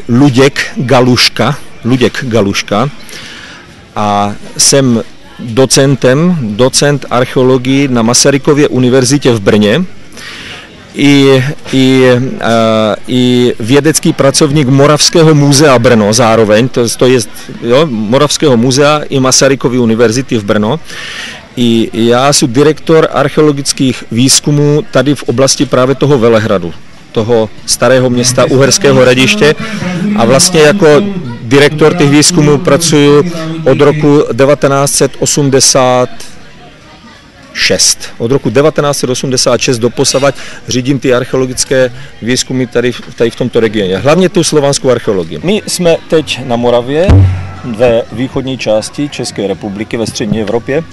Luděk Galuška a jsem docent archeologii na Masarykově univerzitě v Brně i vědecký pracovník Moravského muzea Brno zároveň, to je Moravského muzea i Masarykovy univerzity v Brno. I já jsem direktor archeologických výzkumů tady v oblasti právě toho Velehradu, toho starého města Uherského Hradiště, a vlastně jako direktor těch výzkumů pracuji od roku 1986. Od roku 1986 doposavad řídím ty archeologické výzkumy tady v tomto regioně, hlavně tu slovanskou archeologii. My jsme teď na Moravě, ve východní části České republiky, ve střední Evropě.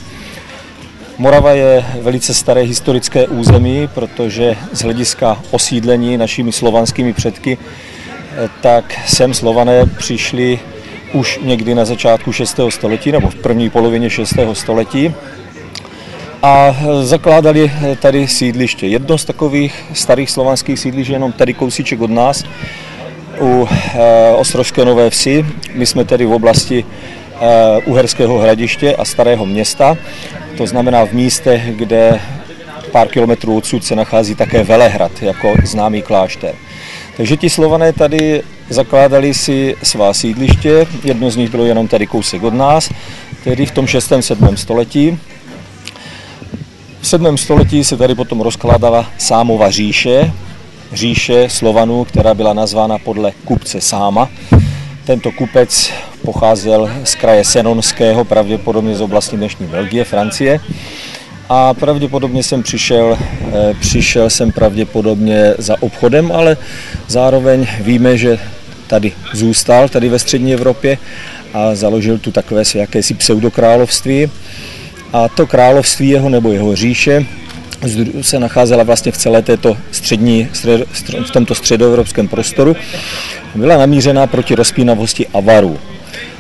Morava je velice staré historické území, protože z hlediska osídlení našimi slovanskými předky, tak sem Slované přišli už někdy na začátku 6. století nebo v první polovině 6. století a zakládali tady sídliště. Jedno z takových starých slovanských sídlišť je jenom tady kousíček od nás u Ostrožské Nové Vsi. My jsme tedy v oblasti Uherského Hradiště a Starého Města. To znamená v místech, kde pár kilometrů odsud se nachází také Velehrad jako známý klášter. Takže ti Slované tady zakládali si svá sídliště, jedno z nich bylo jenom tady kousek od nás, tedy v tom 6. 7. století. V 7. století se tady potom rozkládala Sámova říše Slovanů, která byla nazvána podle kupce Sáma. Tento kupec pocházel z kraje Senonského, pravděpodobně z oblasti dnešní Belgie, Francie. A pravděpodobně jsem přišel jsem pravděpodobně za obchodem, ale zároveň víme, že tady zůstal, tady ve střední Evropě, a založil tu takové jakési pseudokrálovství. A to království jeho říše se nacházela vlastně v celé této v tomto středoevropském prostoru. Byla namířená proti rozpínavosti Avarů.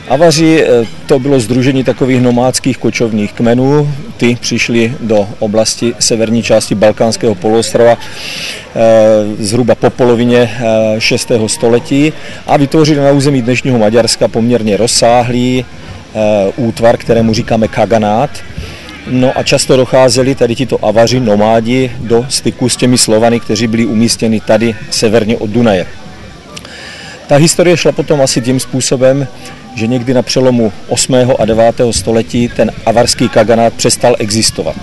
Avaři, to bylo sdružení takových nomádských kočovných kmenů, ty přišli do oblasti severní části Balkánského poloostrova zhruba po polovině 6. století a vytvořili na území dnešního Maďarska poměrně rozsáhlý útvar, kterému říkáme kaganát. No a často docházeli tady tito Avaři, nomádi, do styku s těmi Slovany, kteří byli umístěni tady severně od Dunaje. Ta historie šla potom asi tím způsobem, že někdy na přelomu 8. a 9. století ten avarský kaganát přestal existovat.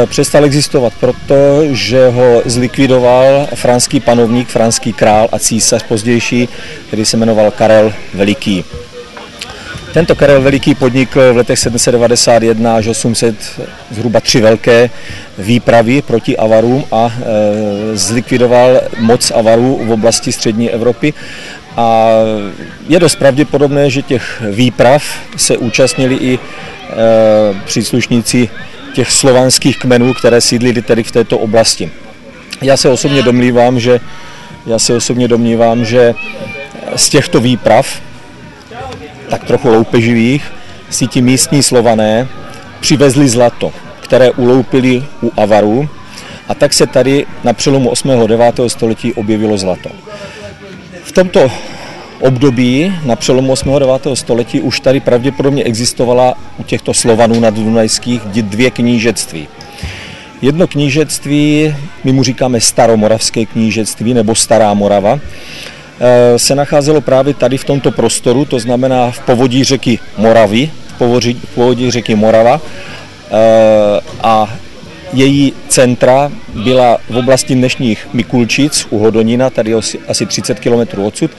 Přestal existovat proto, že ho zlikvidoval franský panovník, franský král a císař pozdější, který se jmenoval Karel Veliký. Tento Karel Veliký podnikl v letech 791 až 800 zhruba 3 velké výpravy proti Avarům a zlikvidoval moc Avarů v oblasti střední Evropy. A je dost pravděpodobné, že těch výprav se účastnili i příslušníci těch slovanských kmenů, které sídlili tedy v této oblasti. Já se osobně domnívám, že z těchto výprav, tak trochu loupeživých, si ti místní Slované přivezli zlato, které uloupili u Avarů, a tak se tady na přelomu 8. a 9. století objevilo zlato. V tomto období na přelomu 8. a 9. století už tady pravděpodobně existovala u těchto Slovanů naddunajských 2 knížectví. Jedno knížectví, my mu říkáme Staromoravské knížectví nebo Stará Morava, se nacházelo právě tady v tomto prostoru, to znamená v povodí řeky Moravy, v povodí řeky Morava, a její centra byla v oblasti dnešních Mikulčic u Hodonína, tady asi 30 km odsud,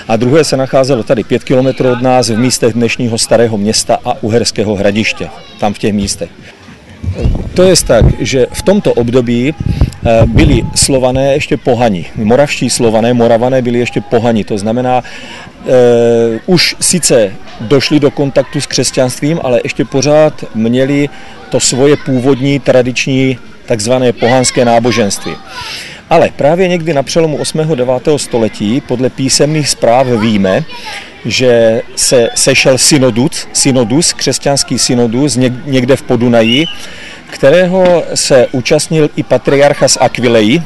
a druhé se nacházelo tady 5 km od nás v místech dnešního Starého Města a Uherského Hradiště, tam v těch místech. To je tak, že v tomto období byli Slované ještě pohani. Moravští Slované, Moravané byli ještě pohani, to znamená, už sice došli do kontaktu s křesťanstvím, ale ještě pořád měli to svoje původní tradiční takzvané pohanské náboženství. Ale právě někdy na přelomu 8. a 9. století podle písemných zpráv víme, že se sešel synodus, křesťanský synodus někde v Podunají, kterého se účastnil i patriarcha z Aquileji,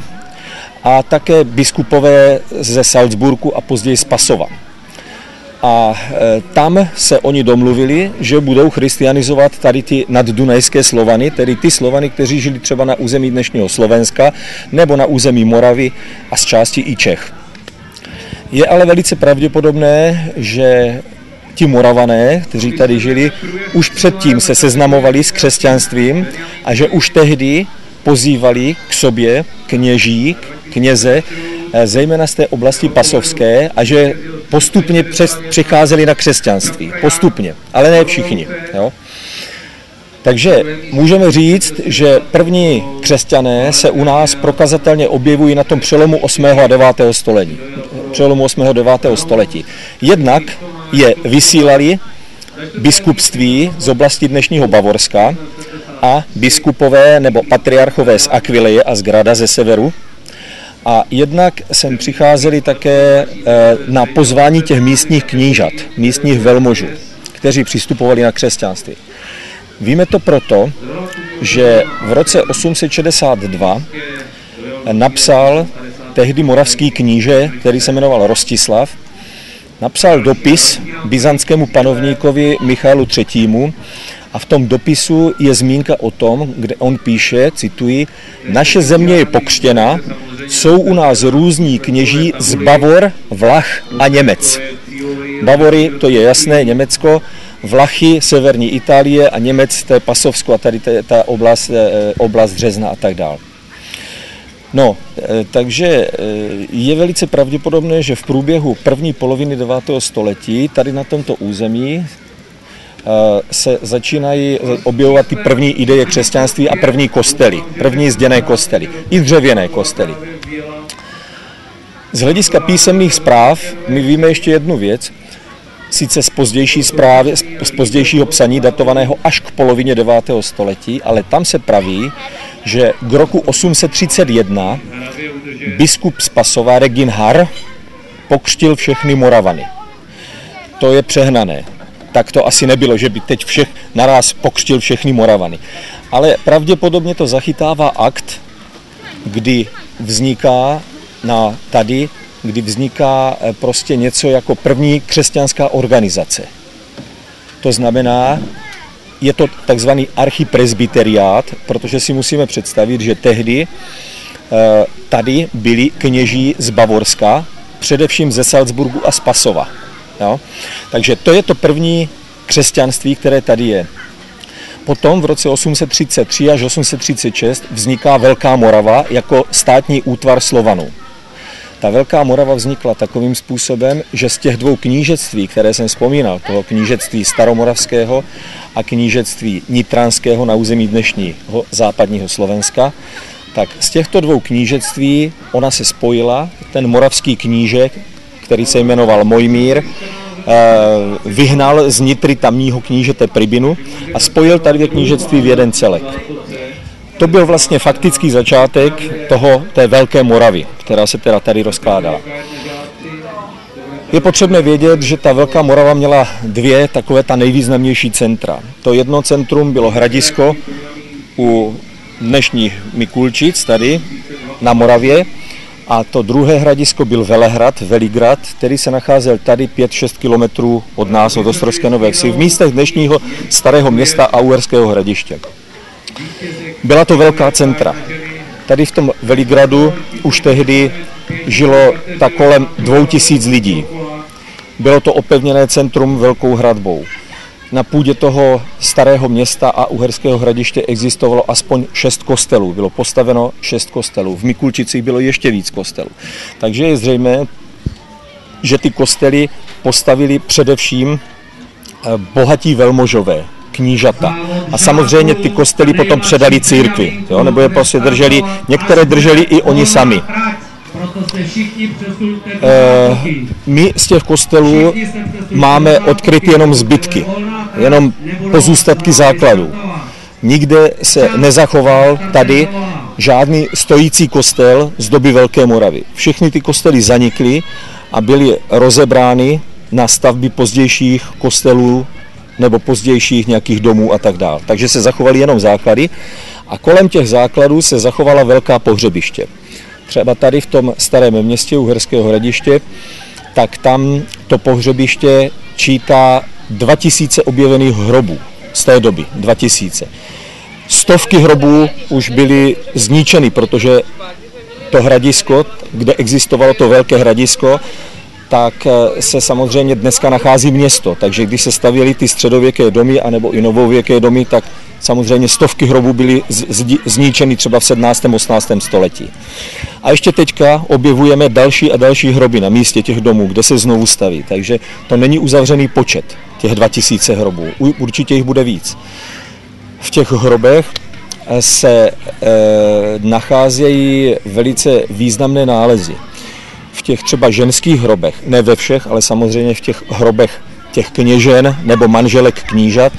a také biskupové ze Salzburgu a později z Pasova. A tam se oni domluvili, že budou christianizovat tady ty naddunajské Slovany, tedy ty Slovany, kteří žili třeba na území dnešního Slovenska nebo na území Moravy a z části i Čech. Je ale velice pravděpodobné, že ti Moravané, kteří tady žili, už předtím se seznamovali s křesťanstvím a že už tehdy pozývali k sobě kněží, kněze, zejména z té oblasti pasovské, a že postupně přicházeli na křesťanství. Postupně, ale ne všichni. Jo? Takže můžeme říct, že první křesťané se u nás prokazatelně objevují na tom přelomu 8. a 9. století. Přelomu 8. a 9. století. Jednak je vysílali biskupství z oblasti dnešního Bavorska a biskupové nebo patriarchové z Aquileje a z Grada ze severu. A jednak sem přicházeli také na pozvání těch místních knížat, místních velmožů, kteří přistupovali na křesťanství. Víme to proto, že v roce 862 napsal tehdy moravský kníže, který se jmenoval Rostislav, napsal dopis byzantskému panovníkovi Michailu III. A v tom dopisu je zmínka o tom, kde on píše, cituji, naše země je pokřtěna, jsou u nás různí kněží z Bavor, Vlach a Němec. Bavory, to je jasné, Německo, Vlachy, severní Itálie a Němec, to je Pasovsko a tady ta oblast Března a tak dále. No, takže je velice pravděpodobné, že v průběhu první poloviny 9. století tady na tomto území se začínají objevovat ty první ideje křesťanství a první kostely, první zděné kostely, i dřevěné kostely. Z hlediska písemných zpráv my víme ještě jednu věc, sice z pozdější zprávy, z pozdějšího psaní datovaného až k polovině 9. století, ale tam se praví, že k roku 831 biskup z Pasova Regin Har pokřtil všechny Moravany. To je přehnané. Tak to asi nebylo, že by teď všech naraz pokřtil všechny Moravany. Ale pravděpodobně to zachytává akt, kdy vzniká prostě něco jako první křesťanská organizace. To znamená, je to takzvaný archipresbyteriát, protože si musíme představit, že tehdy tady byli kněží z Bavorska, především ze Salzburgu a z Pasova. Jo? Takže to je to první křesťanství, které tady je. Potom v roce 833 až 836 vzniká Velká Morava jako státní útvar Slovanů. Ta Velká Morava vznikla takovým způsobem, že z těch dvou knížectví, které jsem vzpomínal, toho knížectví staromoravského a knížectví nitranského na území dnešního západního Slovenska, tak z těchto dvou knížectví ona se spojila, ten moravský knížek, který se jmenoval Mojmír, vyhnal z Nitry tamního knížete Pribinu a spojil tady dvě knížectví v jeden celek. To byl vlastně faktický začátek té Velké Moravy, která se teda tady rozkládala. Je potřebné vědět, že ta Velká Morava měla dvě takové ta nejvýznamnější centra. To jedno centrum bylo hradisko u dnešních Mikulčic tady na Moravě a to druhé hradisko byl Veligrad, který se nacházel tady 5-6 kilometrů od nás, od Ostrovské Nové Vsi, v místech dnešního starého města a Uherského Hradiště. Byla to velká centra. Tady v tom Veligradu už tehdy žilo tak kolem 2000 lidí. Bylo to opevněné centrum velkou hradbou. Na půdě toho starého města a Uherského Hradiště existovalo aspoň 6 kostelů. Bylo postaveno 6 kostelů. V Mikulčicích bylo ještě víc kostelů. Takže je zřejmé, že ty kostely postavili především bohatí velmožové, knížata. A samozřejmě ty kostely potom předali církvi, jo? Nebo je prostě drželi, některé drželi i oni sami. My z těch kostelů máme odkryty jenom zbytky, jenom pozůstatky základů. Nikde se nezachoval tady žádný stojící kostel z doby Velké Moravy. Všechny ty kostely zanikly a byly rozebrány na stavby pozdějších kostelů nebo pozdějších nějakých domů a tak dále. Takže se zachovaly jenom základy a kolem těch základů se zachovala velká pohřebiště. třeba tady v tom starém městě Uherského Hradiště, tak tam to pohřebiště čítá 2000 objevených hrobů z té doby, 2000. Stovky hrobů už byly zničeny, protože to hradisko, kde existovalo to velké hradisko, tak se samozřejmě dneska nachází město. Takže když se stavěly ty středověké domy anebo i novověké domy, tak samozřejmě stovky hrobů byly zničeny třeba v 17. 18. století. A ještě teďka objevujeme další a další hroby na místě těch domů, kde se znovu staví. Takže to není uzavřený počet těch 2000 hrobů. Určitě jich bude víc. V těch hrobech se nacházejí velice významné nálezy. V těch třeba ženských hrobech, ne ve všech, ale samozřejmě v těch hrobech těch kněžen nebo manželek knížat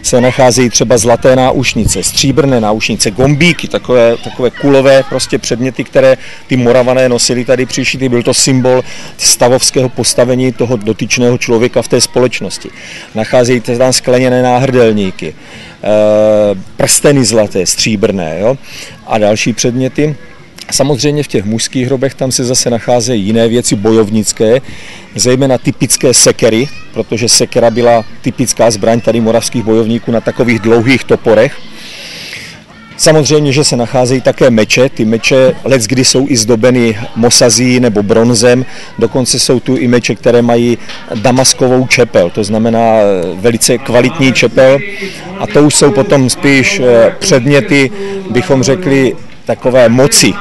se nacházejí třeba zlaté náušnice, stříbrné náušnice, gombíky, takové kulové prostě předměty, které ty Moravané nosili tady přišity. Byl to symbol stavovského postavení toho dotyčného člověka v té společnosti. Nacházejí tam skleněné náhrdelníky, prsteny zlaté, stříbrné, jo? A další předměty. Samozřejmě v těch mužských hrobech tam se zase nacházejí jiné věci bojovnické, zejména typické sekery, protože sekera byla typická zbraň tady moravských bojovníků na takových dlouhých toporech. Samozřejmě, že se nacházejí také meče, ty meče leckdy jsou i zdobeny mosazí nebo bronzem, dokonce jsou tu i meče, které mají damaskovou čepel, to znamená velice kvalitní čepel, a to už jsou potom spíš předměty, bychom řekli, takové moci,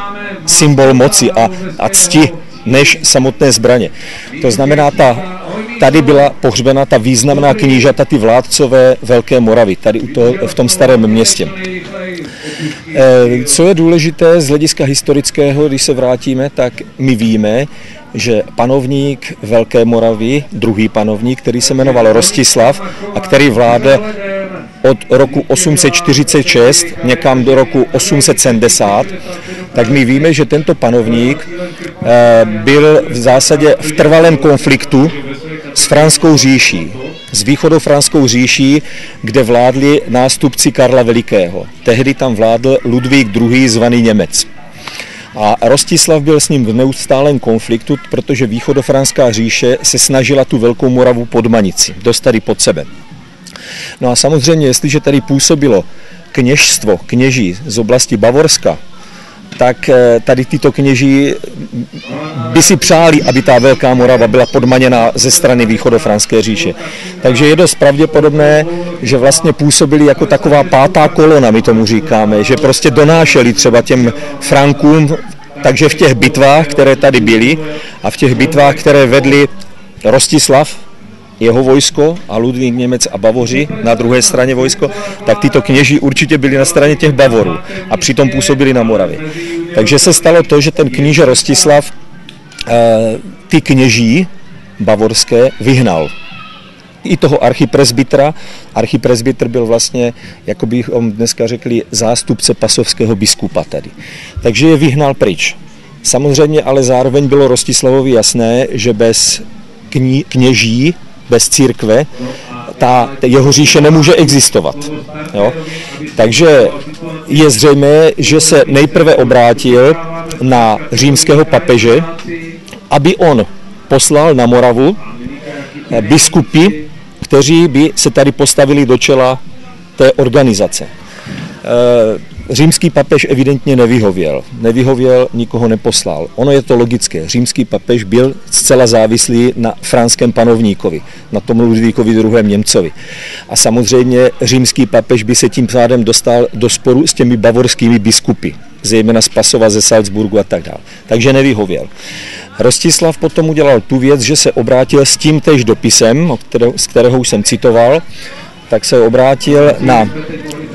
symbol moci a cti, než samotné zbraně. To znamená, tady byla pohřbena ta významná knížata, ty vládcové Velké Moravy, tady v tom starém městě. Co je důležité z hlediska historického, když se vrátíme, tak my víme, že panovník Velké Moravy, druhý panovník, který se jmenoval Rostislav a který vládl od roku 846 někam do roku 870, tak my víme, že tento panovník byl v zásadě v trvalém konfliktu s Franskou říší, s východofranskou říší, kde vládli nástupci Karla Velikého. Tehdy tam vládl Ludvík II. Zvaný Němec. A Rostislav byl s ním v neustálém konfliktu, protože východofranská říše se snažila tu Velkou Moravu podmanit si, dostat ji pod sebe. No a samozřejmě, jestliže tady působilo kněžstvo, kněží z oblasti Bavorska, tak tady tyto kněží by si přáli, aby ta Velká Morava byla podmaněna ze strany východofranské říše. Takže je dost pravděpodobné, že vlastně působili jako taková pátá kolona, my tomu říkáme, že prostě donášeli třeba těm Frankům, takže v těch bitvách, které tady byly a v těch bitvách, které vedli Rostislav, jeho vojsko a Ludvík Němec a Bavoři na druhé straně vojsko, tak tyto kněží určitě byli na straně těch Bavorů a přitom působili na Moravě. Takže se stalo to, že ten kníže Rostislav ty kněží bavorské vyhnal. I toho archipresbytra. Archipresbytr byl vlastně, jako bychom dneska řekli, zástupce pasovského biskupa tady. Takže je vyhnal pryč. Samozřejmě ale zároveň bylo Rostislavovi jasné, že bez kněží, bez církve, jeho říše nemůže existovat. Jo? Takže je zřejmé, že se nejprve obrátil na římského papeže, aby on poslal na Moravu biskupy, kteří by se tady postavili do čela té organizace. Římský papež evidentně nevyhověl, nikoho neposlal. Ono je to logické. Římský papež byl zcela závislý na franském panovníkovi, na tom Ludvíkovi II. Němcovi. A samozřejmě římský papež by se tím pádem dostal do sporu s těmi bavorskými biskupy, zejména z Pasova, ze Salzburgu a tak dále. Takže nevyhověl. Rostislav potom udělal tu věc, že se obrátil s tím též dopisem, z kterého už jsem citoval, tak se obrátil na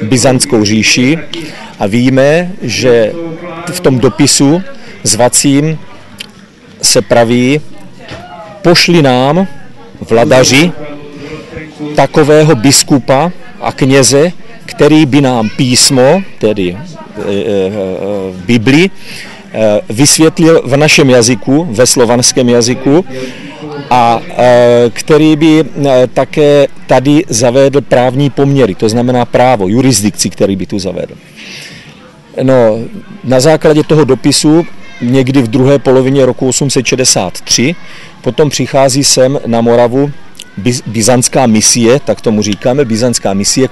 Byzantskou říši a víme, že v tom dopisu zvacím se praví: pošli nám, vladaři, takového biskupa a kněze, který by nám písmo, tedy Bibli, vysvětlil v našem jazyku, ve slovanském jazyku, a který by také tady zavedl právní poměry, to znamená právo, jurisdikci, který by tu zavedl. No, na základě toho dopisu někdy v druhé polovině roku 863. Potom přichází sem na Moravu byzantská misie, tak tomu říkáme, byzantská misie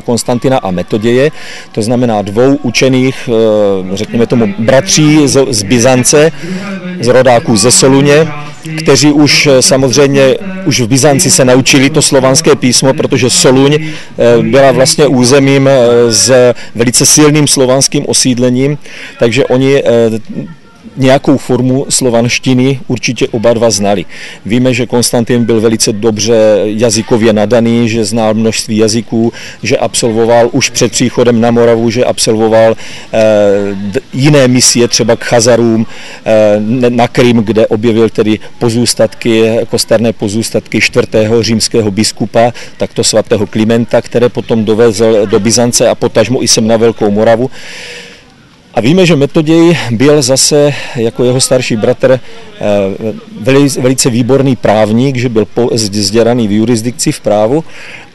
Konstantina a Metoděje, to znamená dvou učených, řekněme tomu, bratří z Byzance, z rodáků ze Soluně, kteří už samozřejmě už v Byzanci se naučili to slovanské písmo, protože Soluň byla vlastně územím s velice silným slovanským osídlením, takže oni nějakou formu slovanštiny určitě oba dva znali. Víme, že Konstantin byl velice dobře jazykově nadaný, že znal množství jazyků, že absolvoval už před příchodem na Moravu, že absolvoval jiné misie, třeba k Chazarům, na Krym, kde objevil tedy pozůstatky, kosterné pozůstatky 4. římského biskupa, takto svatého Klimenta, které potom dovezl do Byzance a potažmo i sem na Velkou Moravu. A víme, že Metoděj byl zase jako jeho starší bratr velice výborný právník, že byl vzdělaný v jurisdikci, v právu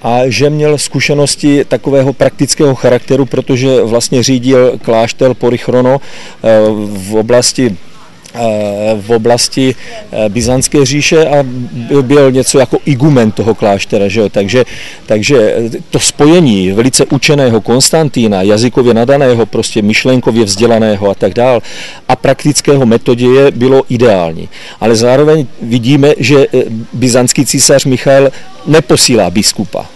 a že měl zkušenosti takového praktického charakteru, protože vlastně řídil klášter Porychrono v oblasti Byzantské říše a byl něco jako igumen toho kláštera. Že? Takže to spojení velice učeného Konstantína, jazykově nadaného, prostě myšlenkově vzdělaného a tak dál, a praktického Metoděje bylo ideální. Ale zároveň vidíme, že byzantský císař Michael neposílá biskupa,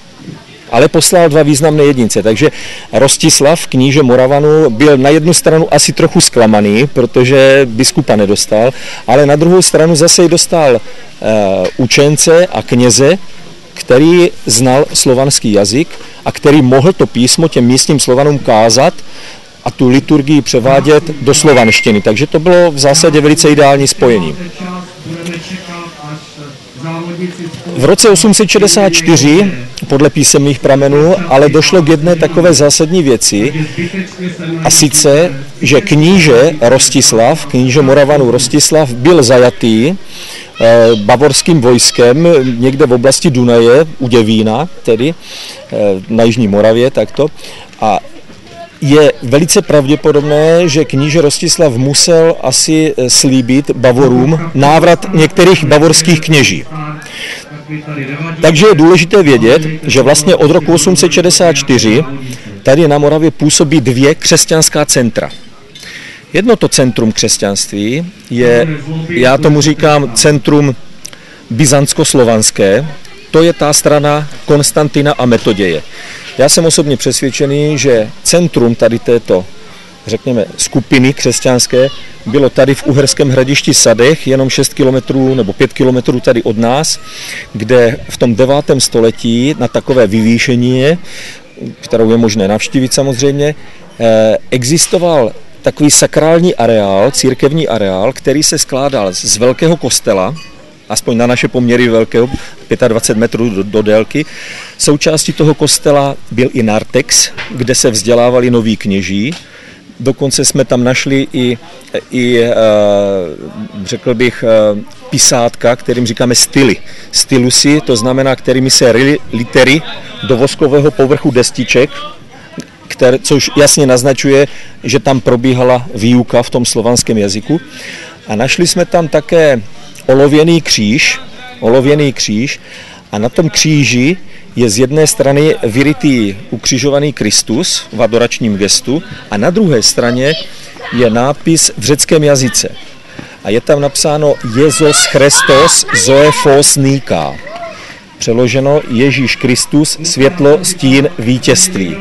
ale poslal dva významné jedince. Takže Rostislav, kníže Moravanu, byl na jednu stranu asi trochu zklamaný, protože biskupa nedostal, ale na druhou stranu zase dostal učence a kněze, který znal slovanský jazyk a který mohl to písmo těm místním Slovanům kázat a tu liturgii převádět do slovanštiny. Takže to bylo v zásadě velice ideální spojení. V roce 864, podle písemných pramenů, ale došlo k jedné takové zásadní věci, a sice, že kníže Rostislav, kníže Moravanů Rostislav, byl zajatý bavorským vojskem někde v oblasti Dunaje, u Děvína, tedy na Jižní Moravě, takto, a je velice pravděpodobné, že kníže Rostislav musel asi slíbit Bavorům návrat některých bavorských kněží. Takže je důležité vědět, že vlastně od roku 864 tady na Moravě působí dvě křesťanská centra. Jedno to centrum křesťanství je, já tomu říkám, centrum byzantsko-slovanské, to je ta strana Konstantina a Metoděje. Já jsem osobně přesvědčený, že centrum tady této, řekněme, skupiny křesťanské bylo tady v Uherském Hradišti Sadech, jenom 6 kilometrů nebo 5 kilometrů tady od nás, kde v tom 9. století na takové vyvýšení, kterou je možné navštívit samozřejmě, existoval takový sakrální areál, církevní areál, který se skládal z velkého kostela, aspoň na naše poměry velkého, 25 metrů do délky. Součástí toho kostela byl i nartex, kde se vzdělávali noví kněží. Dokonce jsme tam našli i řekl bych, pisátka, kterým říkáme styly. Stylusy, to znamená, kterými se ryly litery do voskového povrchu destiček, což jasně naznačuje, že tam probíhala výuka v tom slovanském jazyku. A našli jsme tam také olověný kříž a na tom kříži je z jedné strany vyrytý ukřižovaný Kristus v adoračním gestu a na druhé straně je nápis v řeckém jazyce. A je tam napsáno Jezos Christos Zoefos Nika. Přeloženo Ježíš Kristus, světlo, stín, vítězství.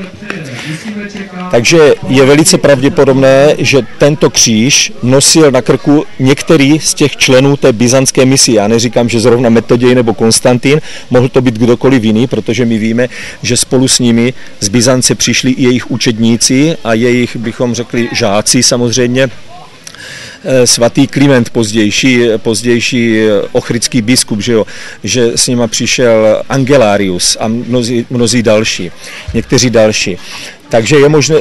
Takže je velice pravděpodobné, že tento kříž nosil na krku některý z těch členů té byzantské misie. Já neříkám, že zrovna Metoděj nebo Konstantin, mohl to být kdokoliv jiný, protože my víme, že spolu s nimi z Byzance přišli i jejich učedníci a jejich, bychom řekli, žáci samozřejmě. Svatý Kliment, pozdější ochridský biskup, že s nima přišel Angelarius a mnozí další, někteří další. Takže je možné,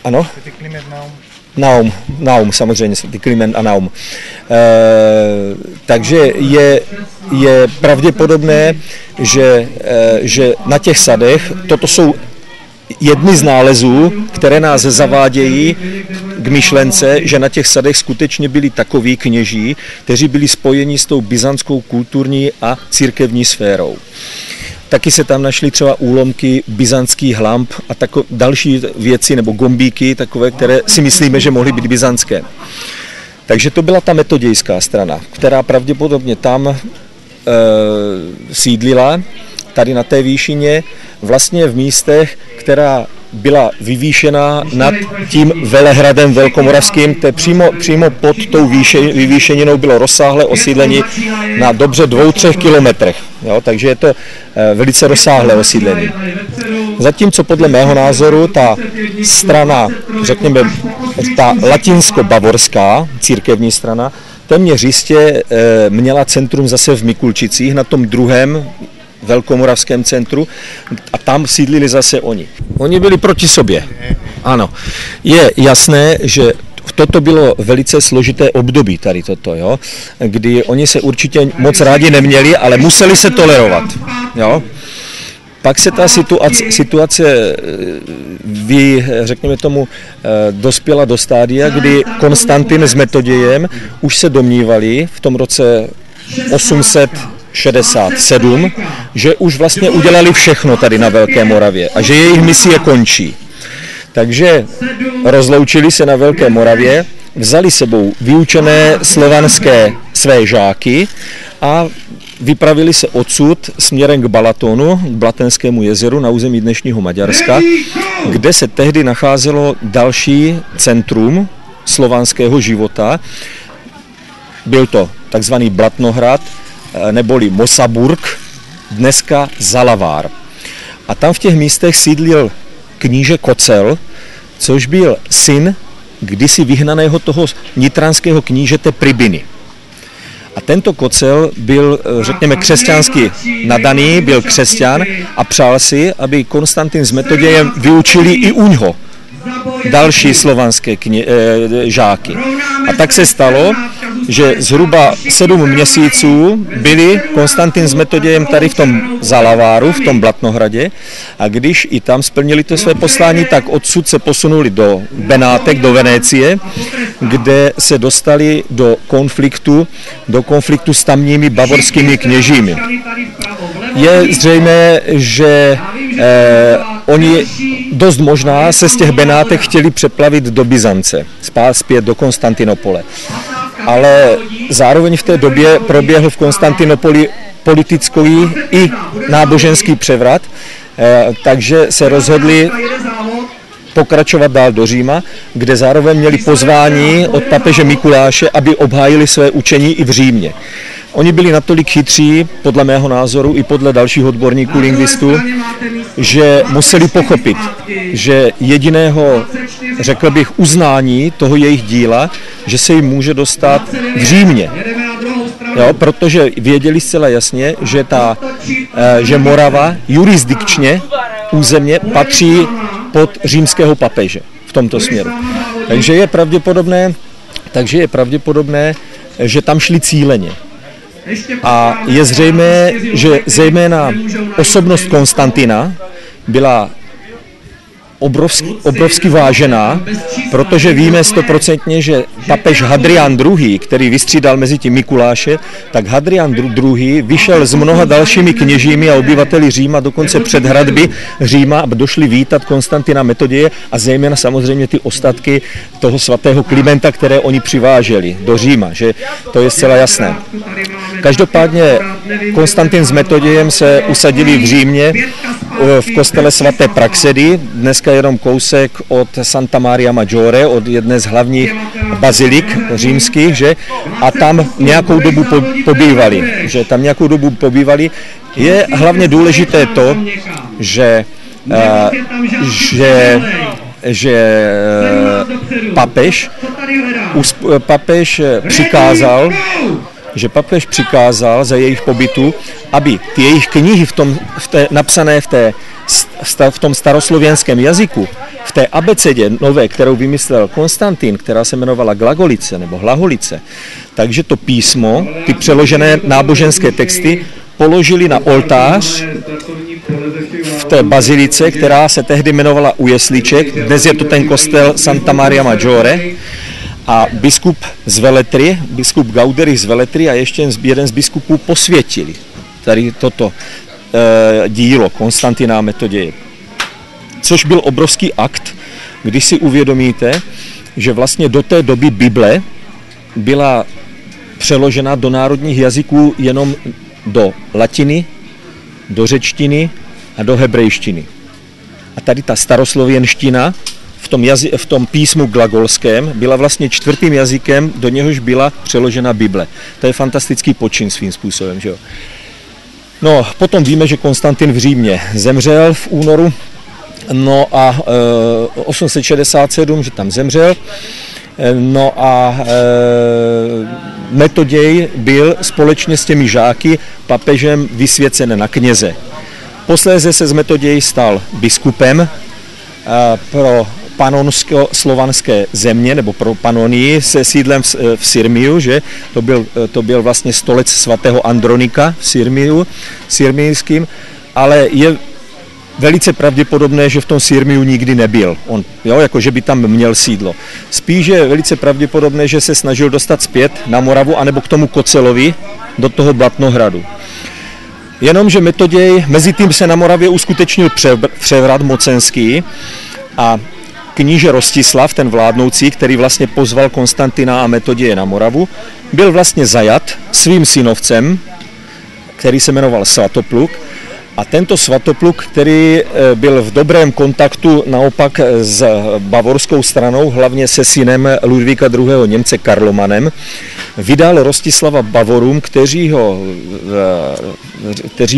ano? Naum, samozřejmě, svatý Kliment a Naum. Takže je pravděpodobné, že na těch sadech, toto jsou jedny z nálezů, které nás zavádějí k myšlence, že na těch sadech skutečně byli takoví kněží, kteří byli spojeni s tou byzantskou kulturní a církevní sférou. Taky se tam našly třeba úlomky byzantských lamp a další věci nebo gombíky, takové, které si myslíme, že mohly být byzantské. Takže to byla ta metodějská strana, která pravděpodobně tam sídlila, tady na té výšině, vlastně v místech, která byla vyvýšená nad tím velehradem velkomoravským, kde přímo pod tou vyvýšeninou bylo rozsáhlé osídlení na dobře 2-3 kilometrech. Jo, takže je to velice rozsáhlé osídlení. Zatímco podle mého názoru ta strana, řekněme, ta latinsko-bavorská církevní strana, téměř jistě měla centrum zase v Mikulčicích, na tom druhém velkomoravském centru, a tam sídlili zase oni. Oni byli proti sobě. Ano. Je jasné, že toto bylo velice složité období tady toto, jo? Kdy oni se určitě moc rádi neměli, ale museli se tolerovat. Jo? Pak se ta situace řekněme tomu, dospěla do stádia, kdy Konstantin s Metodějem už se domnívali v tom roce 867, že už vlastně udělali všechno tady na Velké Moravě a že jejich misie končí. Takže rozloučili se na Velké Moravě, vzali sebou vyučené slovanské své žáky a vypravili se odsud směrem k Balatonu, k Blatenskému jezeru na území dnešního Maďarska, kde se tehdy nacházelo další centrum slovanského života. Byl to takzvaný Blatnohrad, neboli Mosaburg, dneska Zalavár. A tam v těch místech sídlil kníže Kocel, což byl syn kdysi vyhnaného toho nitranského knížete Pribiny. A tento Kocel byl, řekněme, křesťansky nadaný, byl křesťan a přál si, aby Konstantin s Metodějem vyučili i uňho další slovanské žáky. A tak se stalo, že zhruba 7 měsíců byli Konstantin s Metodějem tady v tom Zalaváru, v tom Blatnohradě, a když i tam splnili to své poslání, tak odsud se posunuli do Benátek, do Venécie, kde se dostali do konfliktu s tamními bavorskými kněžími. Je zřejmé, že oni dost možná se z těch Benátek chtěli přeplavit do Byzance, zpět do Konstantinopole. Ale zároveň v té době proběhl v Konstantinopoli politický i náboženský převrat, takže se rozhodli pokračovat dál do Říma, kde zároveň měli pozvání od papeže Mikuláše, aby obhájili své učení i v Římě. Oni byli natolik chytří, podle mého názoru i podle dalších odborníků lingvistů, že museli pochopit, že jediného, řekl bych, uznání toho jejich díla, že se jim může dostat v Římě. Jo, protože věděli zcela jasně, že Morava jurisdikčně, územně patří pod římského papeže v tomto směru. Takže je pravděpodobné, že tam šli cíleně. A je zřejmé, že zejména osobnost Konstantina byla obrovsky vážená, protože víme 100%, že papež Hadrián II., který vystřídal mezi tím Mikuláše, tak Hadrián II. Vyšel s mnoha dalšími kněžími a obyvateli Říma dokonce před hradby Říma, aby došli vítat Konstantina Metoděje a zejména samozřejmě ty ostatky toho svatého Klimenta, které oni přiváželi do Říma, že to je zcela jasné. Každopádně Konstantin s Metodějem se usadili v Římě v kostele svaté Praxedy, dneska jenom kousek od Santa Maria Maggiore, od jedné z hlavních bazilik římských, že? A tam nějakou dobu pobývali. Je hlavně důležité to, že papež přikázal za jejich pobytu, aby ty jejich knihy napsané v tom staroslověnském jazyku, v té abecedě nové, kterou vymyslel Konstantin, která se jmenovala Glagolice nebo Hlaholice, takže to písmo, ty přeložené náboženské texty, položili na oltář v té bazilice, která se tehdy jmenovala U Jesliček, dnes je to ten kostel Santa Maria Maggiore, a biskup z Veletry, biskup Gauderich z Veletry a ještě jeden z biskupů posvětili tady toto dílo Konstantina a Metoděje. Což byl obrovský akt, když si uvědomíte, že vlastně do té doby Bible byla přeložena do národních jazyků jenom do latiny, do řečtiny a do hebrejštiny. A tady ta staroslověnština v tom písmu glagolském byla vlastně čtvrtým jazykem, do něhož byla přeložena Bible. To je fantastický počin svým způsobem. Že jo? No, potom víme, že Konstantin v Římě zemřel v únoru, no a 867, že tam zemřel, no a Metoděj byl společně s těmi žáky papežem vysvěcen na kněze. Posléze se z Metoděj stal biskupem pro panonsko-slovanské země, nebo pro Panonii se sídlem v Sirmiu, že to byl vlastně stolec svatého Andronika v Sirmiu, sirmijským, ale je velice pravděpodobné, že v tom Sirmiu nikdy nebyl. On, jako že by tam měl sídlo. Spíš je velice pravděpodobné, že se snažil dostat zpět na Moravu, anebo k tomu Kocelovi, do toho Blatnohradu. Jenomže Metoděj, mezi tím se na Moravě uskutečnil převrat mocenský a kníže Rostislav, ten vládnoucí, který vlastně pozval Konstantina a Metoděje na Moravu, byl vlastně zajat svým synovcem, který se jmenoval Svatopluk. A tento Svatopluk, který byl v dobrém kontaktu naopak s bavorskou stranou, hlavně se synem Ludvíka II. Němce Karlomanem, vydal Rostislava Bavorům, kteří ho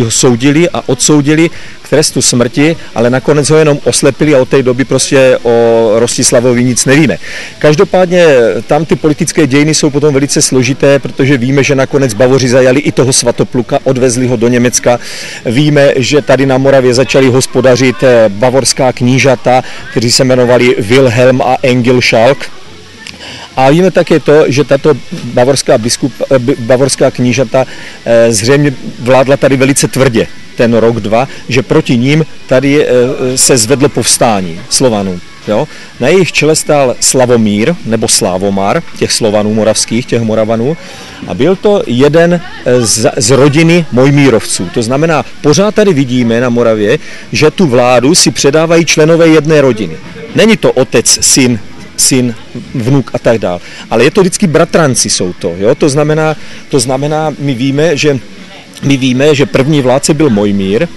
soudili a odsoudili k trestu smrti, ale nakonec ho jenom oslepili a od té doby prostě o Rostislavovi nic nevíme. Každopádně tam ty politické dějiny jsou potom velice složité, protože víme, že nakonec Bavoři zajali i toho Svatopluka, odvezli ho do Německa. Víme, že tady na Moravě začali hospodařit bavorská knížata, kteří se jmenovali Wilhelm a Engilschalk. A víme také to, že tato bavorská knížata zřejmě vládla tady velice tvrdě ten rok, dva, že proti ním tady se zvedlo povstání Slovanů. Jo? Na jejich čele stál Slavomír nebo Slávomar, těch Slovanů moravských, těch Moravanů, a byl to jeden z rodiny Mojmírovců. To znamená, pořád tady vidíme na Moravě, že tu vládu si předávají členové jedné rodiny. Není to otec, syn, vnuk a tak dále. Ale je to vždycky bratranci jsou to. Jo? To znamená, my víme, že první vládce byl Mojmír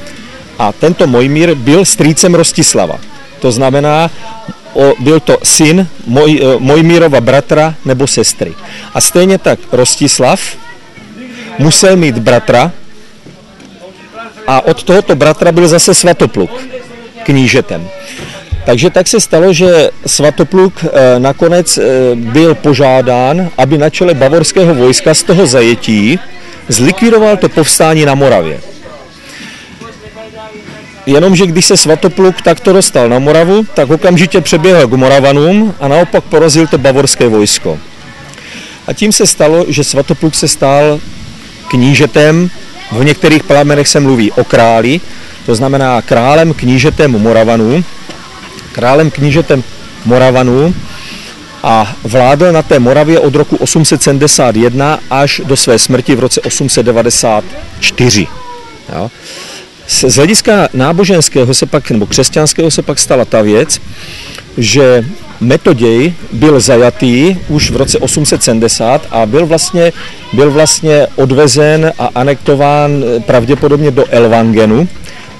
a tento Mojmír byl strýcem Rostislava. To znamená, byl to syn Mojmírova bratra nebo sestry. A stejně tak Rostislav musel mít bratra a od tohoto bratra byl zase Svatopluk knížetem. Takže tak se stalo, že Svatopluk nakonec byl požádán, aby na čele bavorského vojska z toho zajetí zlikvidoval to povstání na Moravě. Jenomže když se Svatopluk takto dostal na Moravu, tak okamžitě přeběhl k Moravanům a naopak porazil to bavorské vojsko. A tím se stalo, že Svatopluk se stal knížetem, v některých plamenech se mluví o králi, to znamená králem knížetem Moravanů a vládl na té Moravě od roku 871 až do své smrti v roce 894. Jo. Z hlediska náboženského nebo křesťanského se pak stala ta věc, že Metoděj byl zajatý už v roce 870 a byl vlastně odvezen a anektován pravděpodobně do Elvangenu,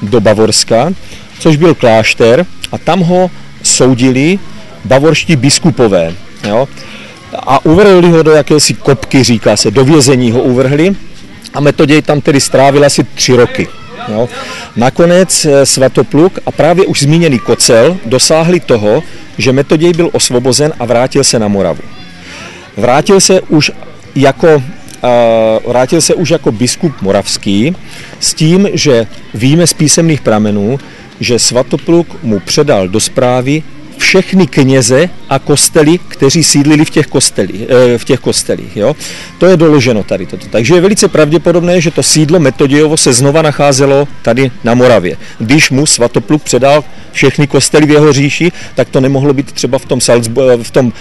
do Bavorska, což byl klášter, a tam ho soudili bavorští biskupové. Jo? A uvrhli ho do jakési kopky, říká se, do vězení ho uvrhli a Metoděj tam tedy strávil asi 3 roky. Jo? Nakonec Svatopluk a právě už zmíněný Kocel dosáhli toho, že Metoděj byl osvobozen a vrátil se na Moravu. Vrátil se už jako biskup moravský s tím, že víme z písemných pramenů, že Svatopluk mu předal do správy všechny kněze a kostely, kteří sídlili v těch kostelích. Jo? To je doloženo tady toto. Takže je velice pravděpodobné, že to sídlo Metodějovo se znova nacházelo tady na Moravě. Když mu Svatopluk předal všechny kostely v jeho říši, tak to nemohlo být třeba v tom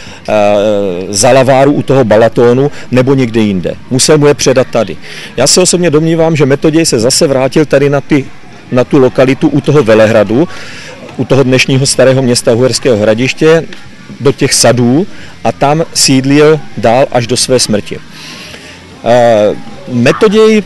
Zalaváru u toho Balatonu nebo někde jinde. Musel mu je předat tady. Já se osobně domnívám, že Metoděj se zase vrátil tady na tu lokalitu u toho Velehradu, u toho dnešního starého města Uherského Hradiště, do těch sadů a tam sídlil dál až do své smrti. Metoděj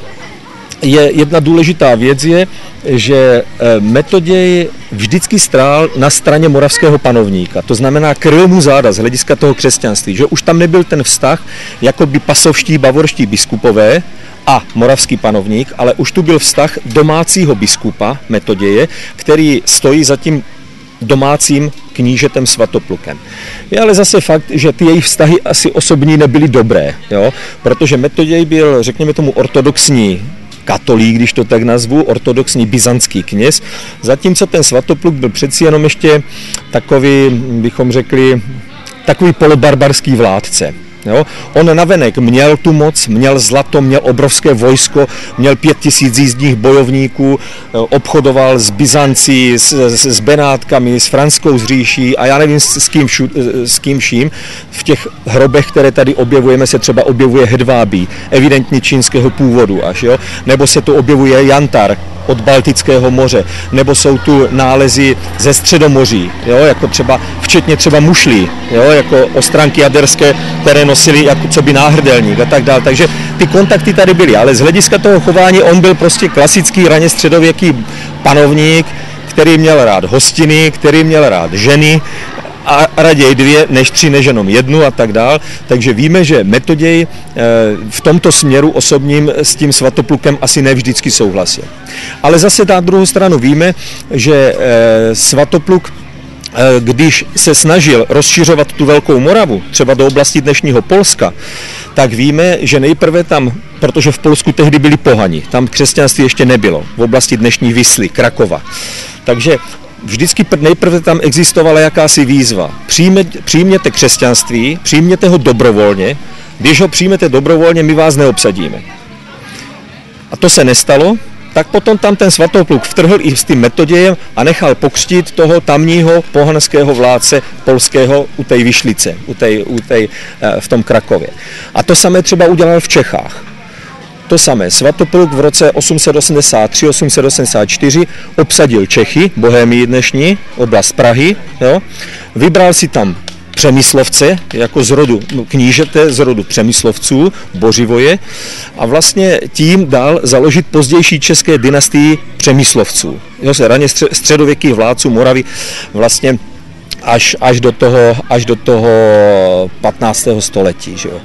jedna důležitá věc je, že Metoděj vždycky stál na straně moravského panovníka. To znamená, kryl mu záda z hlediska toho křesťanství, že už tam nebyl ten vztah jako by pasovští bavorští biskupové a moravský panovník, ale už tu byl vztah domácího biskupa Metoděje, který stojí za tím domácím knížetem Svatoplukem. Je ale zase fakt, že ty jejich vztahy asi osobní nebyly dobré, jo? Protože Metoděj byl, řekněme tomu, ortodoxní katolík, když to tak nazvu, ortodoxní byzantský kněz, zatímco ten Svatopluk byl přeci jenom ještě takový, bychom řekli, takový polobarbarský vládce. Jo? On navenek měl tu moc, měl zlato, měl obrovské vojsko, měl 5000 jízdních bojovníků, obchodoval s Byzancí, s Benátkami, s Franskou říší a já nevím s kým vším. V těch hrobech, které tady objevujeme, se třeba objevuje hedvábí, evidentně čínského původu až, jo? Nebo se tu objevuje jantar od Baltického moře, nebo jsou tu nálezy ze Středomoří, jo? Jako včetně třeba mušlí, jo? Jako ostránky jaderské, které nosili jako co by náhrdelník a tak dále. Takže ty kontakty tady byly, ale z hlediska toho chování on byl prostě klasický raně středověký panovník, který měl rád hostiny, který měl rád ženy a raději 2 než 3 než jenom 1 a tak dále. Takže víme, že Metoděj v tomto směru osobním s tím Svatoplukem asi nevždycky souhlasil. Ale zase na druhou stranu víme, že Svatopluk, když se snažil rozšiřovat tu Velkou Moravu, třeba do oblasti dnešního Polska, tak víme, že nejprve tam, protože v Polsku tehdy byli pohani, tam křesťanství ještě nebylo, v oblasti dnešní Visly, Krakova. Takže vždycky nejprve tam existovala jakási výzva. Přijměte křesťanství, přijměte ho dobrovolně, když ho přijmete dobrovolně, my vás neobsadíme. A to se nestalo. Tak potom tam ten Svatopluk vtrhl i s tím Metodějem a nechal pokřtít toho tamního pohanského vládce polského u té Vyšlice, v tom Krakově. A to samé třeba udělal v Čechách. To samé. Svatopluk v roce 883-884 obsadil Čechy, Bohémii dnešní, oblast Prahy, jo? Vybral si tam Přemyslovce, jako z rodu knížete, z rodu Přemyslovců, Bořivoje, a vlastně tím dal založit pozdější české dynastii Přemyslovců. Jo, se raně středověkých vládců Moravy vlastně až do toho 15. století. Že jo.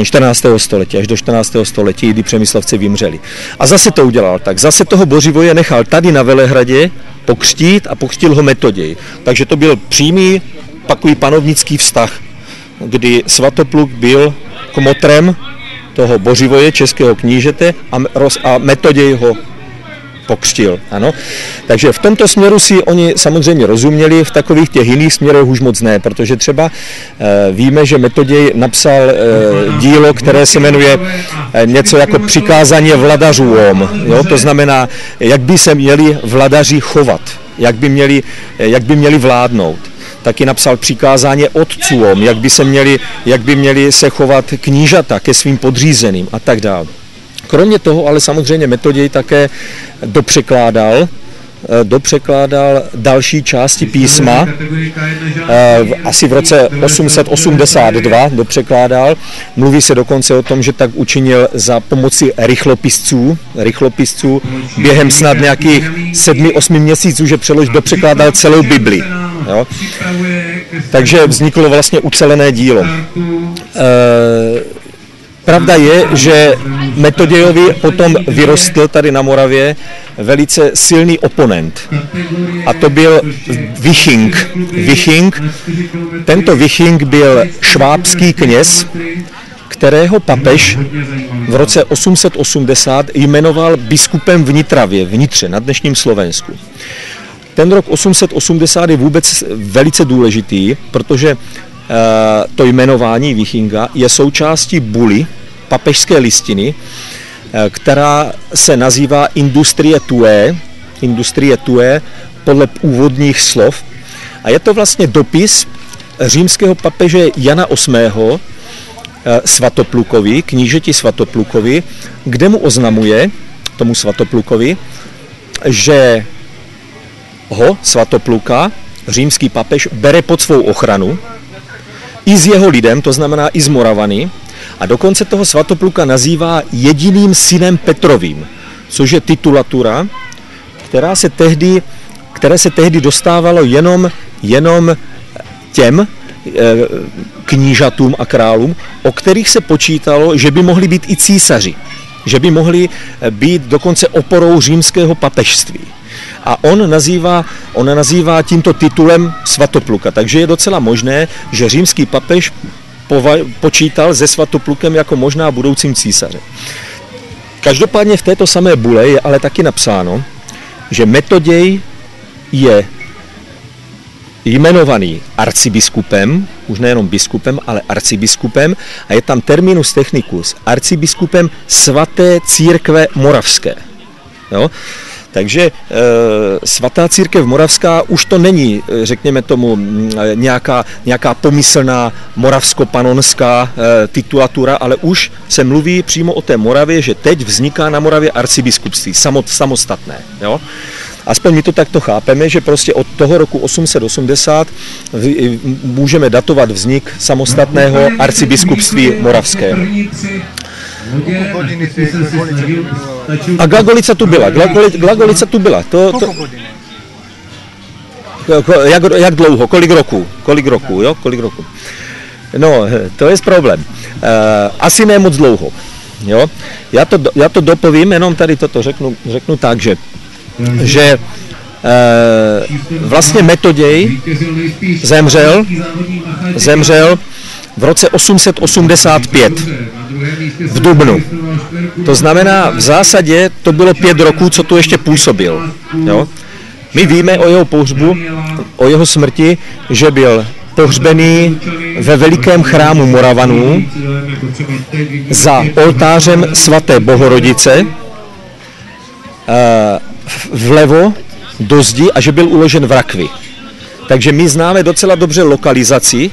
14. století, až do 14. století, kdy Přemyslovci vymřeli. A zase to udělal tak. Zase toho Bořivoje nechal tady na Velehradě pokřtít a pokřtil ho Metoděj. Takže to byl přímý takový panovnický vztah, kdy Svatopluk byl kmotrem toho Bořivoje, českého knížete, a Metoděj ho pokřtil. Ano. Takže v tomto směru si oni samozřejmě rozuměli, v takových těch jiných směrech už moc ne, protože třeba víme, že Metoděj napsal dílo, které se jmenuje něco jako Přikázání vladařům. Jo? To znamená, jak by se měli vladaři chovat, jak by měli vládnout. Taky napsal přikázání otcům, jak by měli se chovat knížata ke svým podřízeným a tak dále. Kromě toho ale samozřejmě Metoděj také dopřekládal další části písma, asi v roce 882 dopřekládal. Mluví se dokonce o tom, že tak učinil za pomoci rychlopisců během snad nějakých 7-8 měsíců, že dopřekládal celou Bibli. Jo? Takže vzniklo vlastně ucelené dílo. Pravda je, že Metodějovi potom vyrostl tady na Moravě velice silný oponent. A to byl Viching. Tento Viching byl švábský kněz, kterého papež v roce 880 jmenoval biskupem v Nitravě, v Nitře, na dnešním Slovensku. ten rok 880 je vůbec velice důležitý, protože to jmenování vichinga je součástí buly papežské listiny, která se nazývá Industrie Tuae podle úvodních slov. A je to vlastně dopis římského papeže Jana VIII. Svatoplukovi, knížeti Svatoplukovi, kde mu oznamuje, tomu Svatoplukovi, že ho, Svatopluka, římský papež, bere pod svou ochranu i s jeho lidem, to znamená i z Moravany, a dokonce toho Svatopluka nazývá jediným synem Petrovým, což je titulatura, které se tehdy dostávalo jenom těm knížatům a králům, o kterých se počítalo, že by mohli být i císaři, že by mohli být dokonce oporou římského papežství. A on nazývá tímto titulem Svatopluka, takže je docela možné, že římský papež počítal se Svatoplukem jako možná budoucím císařem. Každopádně v této samé bule je ale taky napsáno, že Metoděj je jmenovaný arcibiskupem, už nejenom biskupem, ale arcibiskupem, a je tam terminus technicus, arcibiskupem svaté církve moravské. Jo? Takže svatá církev moravská už to není, řekněme tomu, nějaká pomyslná moravsko-panonská titulatura, ale už se mluví přímo o té Moravě, že teď vzniká na Moravě arcibiskupství, samostatné. Jo? Aspoň my to takto chápeme, že prostě od toho roku 880 můžeme datovat vznik samostatného arcibiskupství moravského. A Glagolica tu byla. Glagolica tu byla. Jak dlouho? Kolik roků? Jo? Kolik roků? No, to je problém. Asi ne moc dlouho. Jo? Já to dopovím, jenom tady toto řeknu tak, že vlastně Metoděj zemřel v roce 885 v dubnu. To znamená, v zásadě to bylo 5 roků, co tu ještě působil. Jo? My víme o jeho pohřbu, o jeho smrti, že byl pohřbený ve velikém chrámu Moravanů za oltářem svaté Bohorodice vlevo do zdi a že byl uložen v rakvi. Takže my známe docela dobře lokalizaci,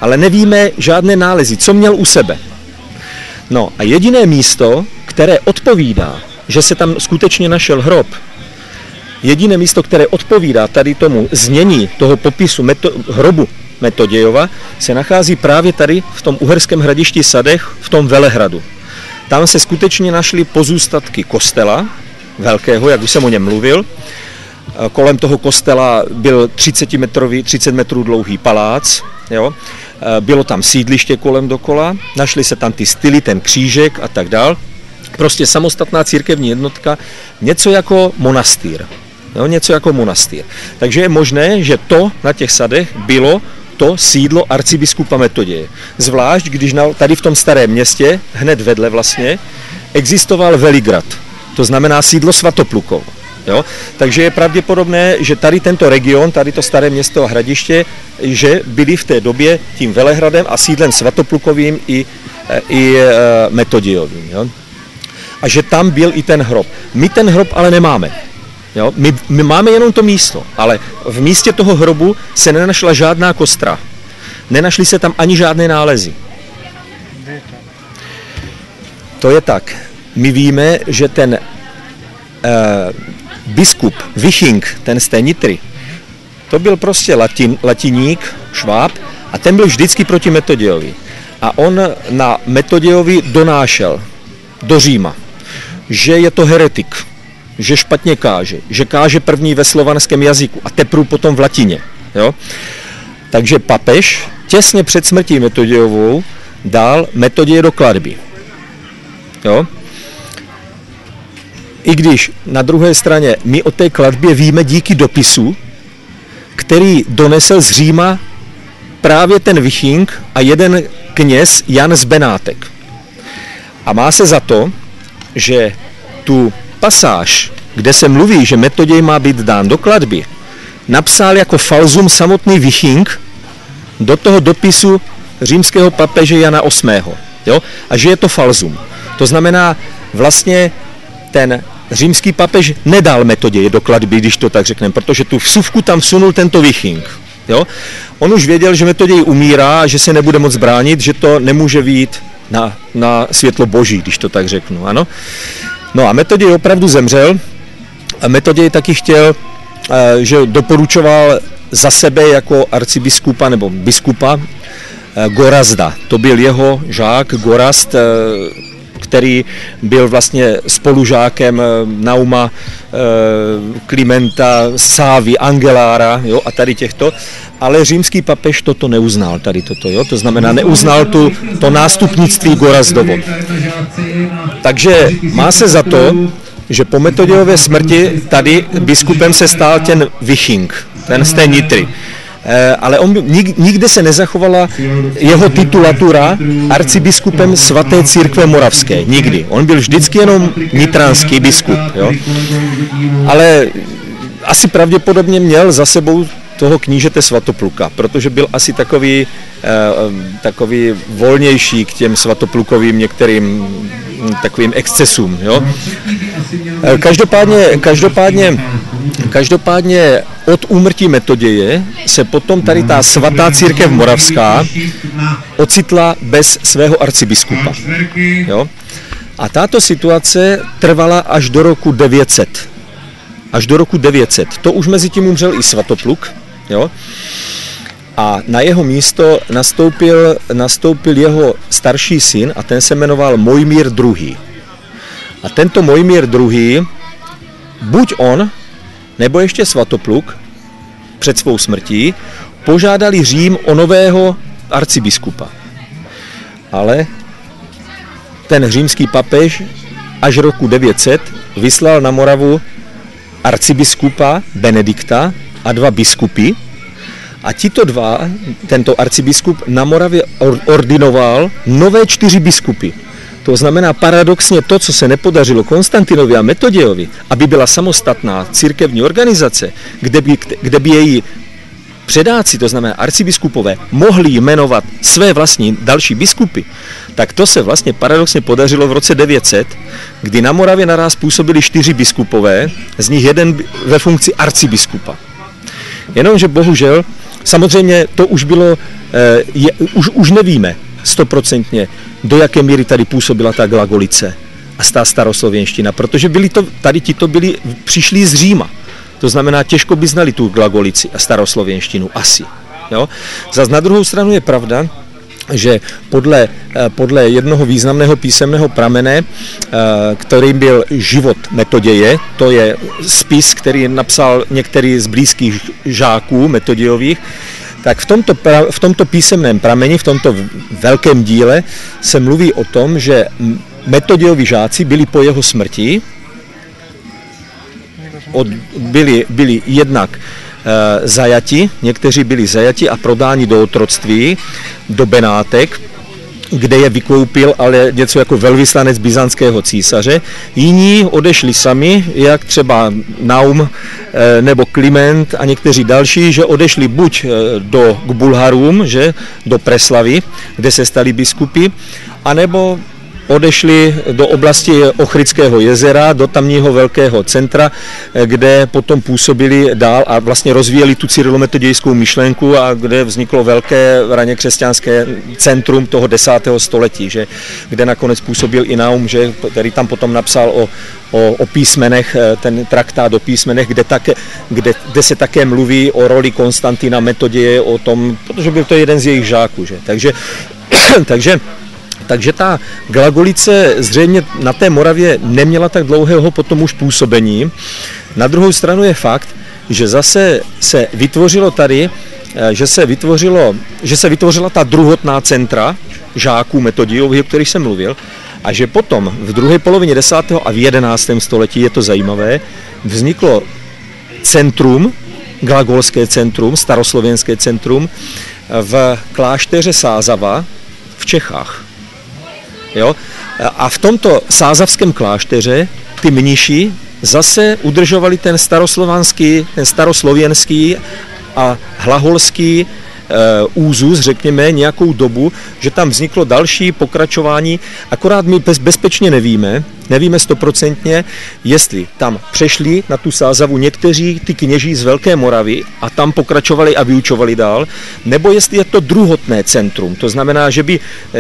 ale nevíme žádné nálezy, co měl u sebe. No a jediné místo, které odpovídá, že se tam skutečně našel hrob, jediné místo, které odpovídá tady tomu znění toho popisu hrobu Metodějova, se nachází právě tady v tom uherském hradišti Sadech, v tom Velehradu. Tam se skutečně našly pozůstatky kostela velkého, jak už jsem o něm mluvil. Kolem toho kostela byl 30 metrů dlouhý palác. Jo? Bylo tam sídliště kolem dokola, našly se tam ty styly, ten křížek a tak dál. Prostě samostatná církevní jednotka, něco jako monastýr. Jo? Něco jako monastýr. Takže je možné, že to na těch sadech bylo to sídlo arcibiskupa Metoděje. Zvlášť, když tady v tom starém městě, hned vedle vlastně, existoval Veligrad. To znamená sídlo Svatoplukovo. Jo? Takže je pravděpodobné, že tady tento region, tady to staré město a hradiště, že byli v té době tím Velehradem a sídlem Svatoplukovým i Metodějovým. Jo? A že tam byl i ten hrob. My ten hrob ale nemáme. Jo? My máme jenom to místo, ale v místě toho hrobu se nenašla žádná kostra. Nenašly se tam ani žádné nálezy. To je tak. My víme, že ten biskup Viching, ten z té Nitry, to byl prostě latiník, Šváb, a ten byl vždycky proti Metodějovi. A on na Metodějovi donášel do Říma, že je to heretik, že špatně káže, že káže první ve slovanském jazyku a teprve potom v latině. Jo? Takže papež těsně před smrtí Metodějovou dal Metoděje do klatby. Jo? I když na druhé straně my o té klatbě víme díky dopisu, který donesl z Říma právě ten Viching a jeden kněz Jan z Benátek. A má se za to, že tu pasáž, kde se mluví, že Metoděj má být dán do klatby, napsal jako falzum samotný Viching do toho dopisu římského papeže Jana VIII. Jo? A že je to falzum. To znamená, vlastně ten římský papež nedal Metoději do kladby, když to tak řekneme, protože tu vsuvku tam vsunul tento Viching. Jo? On už věděl, že Metoděj umírá, že se nebude moc bránit, že to nemůže vyjít na světlo boží, když to tak řeknu. Ano? No a Metoděj opravdu zemřel. A Metoděj taky chtěl, že doporučoval za sebe jako arcibiskupa nebo biskupa Gorazda. To byl jeho žák Gorazd, který byl vlastně spolužákem Nauma, Klimenta, Sávy, Angelára, jo, a tady těchto, ale římský papež toto neuznal, tady toto, jo, to znamená neuznal to nástupnictví Gorazdovo. Takže má se za to, že po Metodějově smrti tady biskupem se stal ten Viching, ten z té Nitry. Ale nikde se nezachovala jeho titulatura arcibiskupem svaté církve moravské. Nikdy. On byl vždycky jenom nitranský biskup. Jo? Ale asi pravděpodobně měl za sebou toho knížete Svatopluka, protože byl asi takový volnější k těm svatoplukovým některým takovým excesům. Jo? Každopádně od úmrtí Metoděje se potom tady ta svatá církev moravská ocitla bez svého arcibiskupa. Jo? A tato situace trvala až do roku 900. Až do roku 900. To už mezi tím umřel i Svatopluk. Jo? A na jeho místo nastoupil jeho starší syn a ten se jmenoval Mojmír II. A tento Mojmír II, buď on, nebo ještě Svatopluk před svou smrtí, požádali Řím o nového arcibiskupa. Ale ten římský papež až roku 900 vyslal na Moravu arcibiskupa Benedikta a 2 biskupy. A tito 2, tento arcibiskup na Moravě ordinoval nové 4 biskupy. To znamená paradoxně to, co se nepodařilo Konstantinovi a Metodějovi, aby byla samostatná církevní organizace, kde by její předáci, to znamená arcibiskupové, mohli jmenovat své vlastní další biskupy, tak to se vlastně paradoxně podařilo v roce 900, kdy na Moravě naráz působili 4 biskupové, z nich jeden ve funkci arcibiskupa. Jenomže bohužel, samozřejmě to už bylo, už nevíme 100%, do jaké míry tady působila ta glagolice a ta staroslověnština, protože přišli z Říma. To znamená, těžko by znali tu glagolici a staroslověnštinu asi. Jo? Zas na druhou stranu je pravda, že podle jednoho významného písemného pramene, kterým byl Život Metoděje, to je spis, který napsal některý z blízkých žáků Metodějových, tak v tomto písemném prameni, v tomto velkém díle se mluví o tom, že Metodějovi žáci byli po jeho smrti, byli jednak zajati, někteří byli zajati a prodáni do otroctví, do Benátek, kde je vykoupil ale něco jako velvyslanec byzantského císaře. Jiní odešli sami, jak třeba Naum nebo Kliment a někteří další, že odešli buď k Bulharům, že do Preslavy, kde se stali biskupy, anebo odešli do oblasti Ochridského jezera, do tamního velkého centra, kde potom působili dál a vlastně rozvíjeli tu cyrilometodějskou myšlenku a kde vzniklo velké raně křesťanské centrum toho 10. století, že, kde nakonec působil i Naum, že, který tam potom napsal o písmenech, ten traktát o písmenech, kde se také mluví o roli Konstantina Metoděje, o tom, protože byl to jeden z jejich žáků. Že. Takže ta glagolice zřejmě na té Moravě neměla tak dlouhého potom už působení. Na druhou stranu je fakt, že zase se vytvořilo tady, že se vytvořila ta druhotná centra žáků Metodějových, o kterých jsem mluvil, a že potom v druhé polovině 10. a v 11. století, je to zajímavé, vzniklo centrum, glagolské centrum, staroslověnské centrum v klášteře Sázava v Čechách. Jo? A v tomto sázavském klášteře ty mniši zase udržovali ten staroslovanský, ten staroslověnský a hlaholský úzus, řekněme, nějakou dobu, že tam vzniklo další pokračování, akorát my bezpečně nevíme 100%, jestli tam přešli na tu sázavu někteří ty kněží z Velké Moravy a tam pokračovali a vyučovali dál, nebo jestli je to druhotné centrum, to znamená,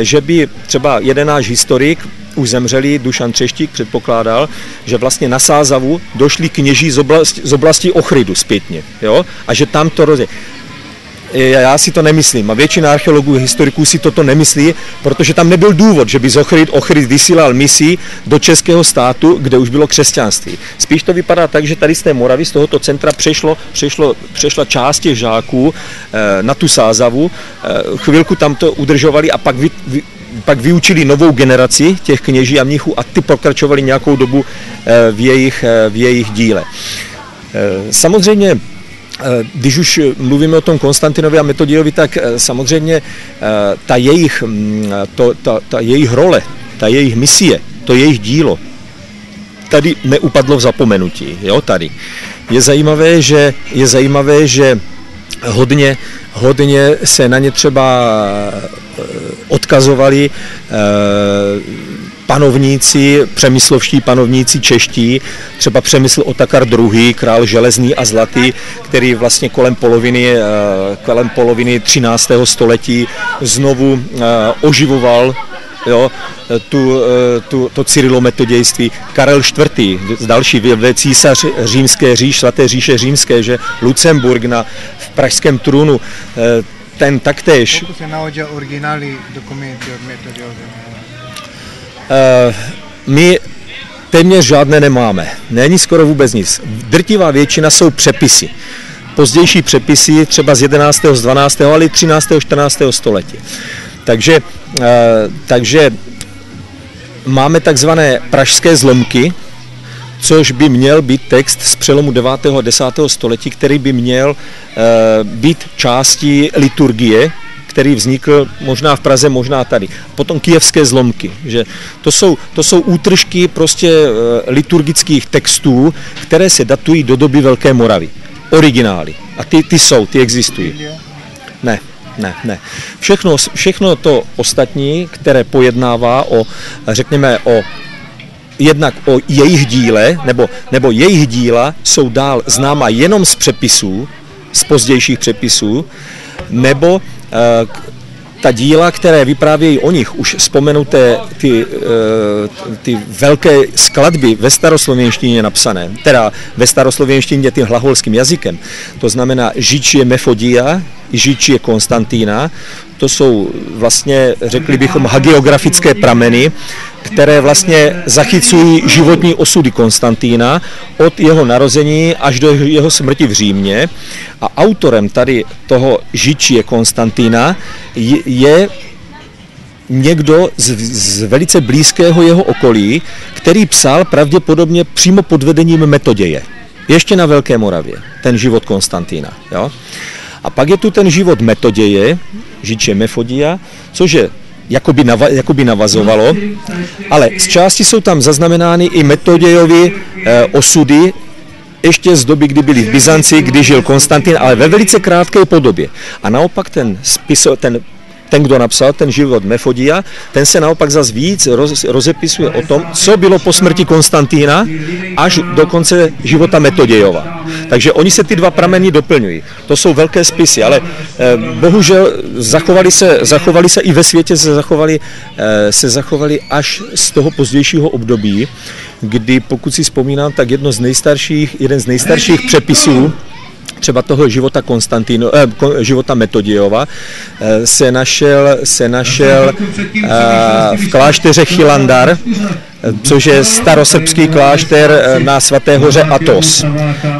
že by třeba jeden náš historik, už zemřelý Dušan Třeštík, předpokládal, že vlastně na sázavu došli kněží z oblasti Ochrydu zpětně, jo? A že tam to já si to nemyslím a většina archeologů, historiků si toto nemyslí, protože tam nebyl důvod, že by z Ochryd vysílal misi do českého státu, kde už bylo křesťanství. Spíš to vypadá tak, že tady z té Moravy, z tohoto centra přešla část těch žáků na tu sázavu, chvilku tam to udržovali a pak vyučili novou generaci těch kněží a mnichů a ty pokračovali nějakou dobu v jejich díle. Samozřejmě, když už mluvíme o tom Konstantinovi a Metodiovi, tak samozřejmě ta jejich role, ta jejich misie, to jejich dílo tady neupadlo v zapomenutí. Jo, tady. Je zajímavé, že hodně se na ně třeba odkazovali panovníci, přemyslovští panovníci čeští, třeba Přemysl Otakar II., král železný a zlatý, který vlastně kolem poloviny 13. století znovu oživoval, jo, to cyrilometodějství. Karel IV., další císař římské svaté říše římské, že Lucemburg v pražském trůnu, ten taktéž. Koliko se naođa originální dokumenty od Metodiose? My téměř žádné nemáme. Není skoro vůbec nic. Drtivá většina jsou přepisy. Pozdější přepisy třeba z 11., z 12., ale i 13., 14. století. Takže máme takzvané pražské zlomky, což by měl být text z přelomu 9. a 10. století, který by měl být částí liturgie, který vznikl možná v Praze, možná tady. Potom kyjevské zlomky, že to jsou útržky prostě liturgických textů, které se datují do doby Velké Moravy. Originály. A ty existují. Ne. Všechno to ostatní, které pojednává jednak o jejich díle, nebo jejich díla jsou dál známa jenom z přepisů, z pozdějších přepisů, nebo ta díla, které vyprávějí o nich, už vzpomenuté ty velké skladby ve staroslověnštině napsané, teda ve staroslověnštině tím hlaholským jazykem, to znamená Žičie Mefodia, Žičie Konstantína, to jsou vlastně, řekli bychom, hagiografické prameny, které vlastně zachycují životní osudy Konstantína od jeho narození až do jeho smrti v Římě. A autorem tady toho Žičie Konstantína je někdo z velice blízkého jeho okolí, který psal pravděpodobně přímo pod vedením Metoděje. Ještě na Velké Moravě, ten život Konstantína. Jo? A pak je tu ten život Metoděje, Žičie Mefodia, což je jakoby navazovalo, ale z části jsou tam zaznamenány i Metodějovi osudy ještě z doby, kdy byli v Byzanci, kdy žil Konstantin, ale ve velice krátké podobě. A naopak ten, kdo napsal ten život Mefodia, ten se naopak zas víc rozepisuje o tom, co bylo po smrti Konstantína až do konce života Metodějova. Takže oni se ty dva prameny doplňují. To jsou velké spisy, ale bohužel zachovali se i ve světě, se zachovali až z toho pozdějšího období, kdy, pokud si vzpomínám, tak jeden z nejstarších přepisů třeba toho života Metodějova se našel v klášteře Chylandar, což je starosrbský klášter na Svaté hoře Athos.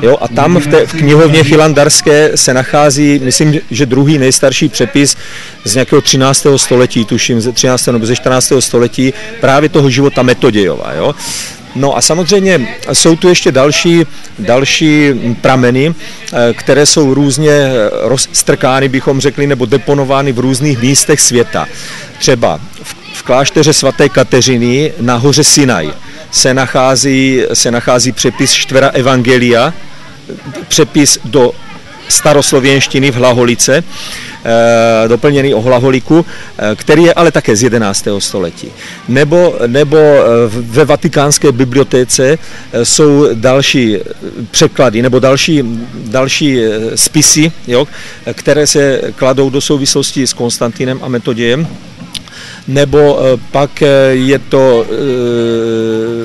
Jo, a tam v knihovně chylandarské se nachází, myslím, že druhý nejstarší přepis z nějakého 13. století, tuším ze 13. nebo ze 14. století, právě toho života Metodějova. Jo. No a samozřejmě jsou tu ještě další prameny, které jsou různě rozstrkány, bychom řekli, nebo deponovány v různých místech světa. Třeba v v klášteře svaté Kateřiny na hoře Sinaj se nachází přepis čtvera evangelia, přepis do staroslověnštiny v hlaholice, doplněný o hlaholiku, který je ale také z 11. století. Nebo ve vatikánské bibliotéce jsou další překlady nebo další spisy, jo, které se kladou do souvislosti s Konstantinem a Metodějem. Nebo pak je to